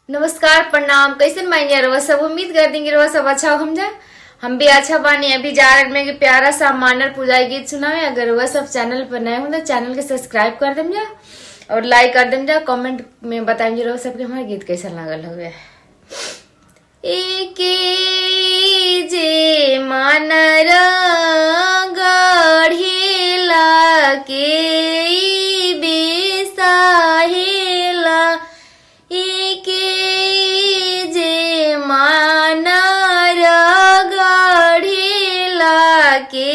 नमस्कार, प्रणाम। कैसे मानिए रवा सब? उम्मीद कर देंगे रवा सब अच्छा हो। हम भी अच्छा बानी। अभी जा रहे में कि प्यारा सा मानर पूजाई गीत सुनावे। अगर वह सब चैनल पर नए हो तो चैनल के सब्सक्राइब कर देम जा और लाइक कर देम जा। कमेंट में बताएं जरूर सबके हमारा गीत कैसा लागल हुए। एके जे मानर गढ़ेला के बेसाहेला, एके जे मानर गढ़ेला के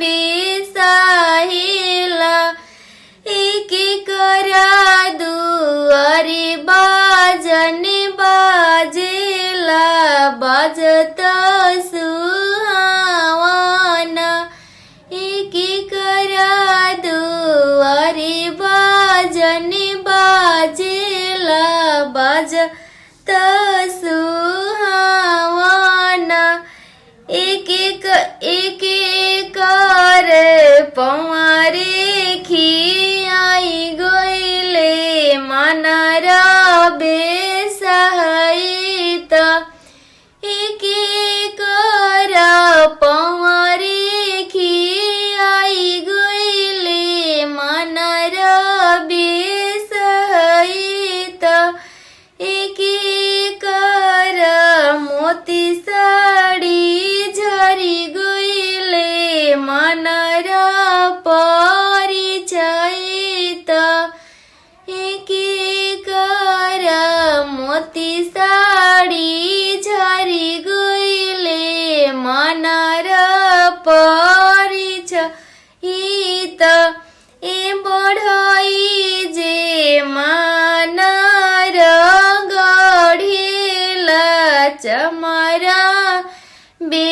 बेसाहेला, एके करा दुआरे बाजन बाजेला, बाजत सुहावना। एके करा दुआरे बाजन बाजेला, बाजत सुहावना। एक एक कर पवारे खियाई गईले मानरा बेसहायत, एक कर पवारे खियाई गईले मानरा बेसहायत, एक कर मोती साड़ी झरी गईले मानरा परिचयत, एक कर मोती साड़ी झरी गईले मानरा परिचयत। ए बढ़ई जे मानर गढ़ेला चमरा बे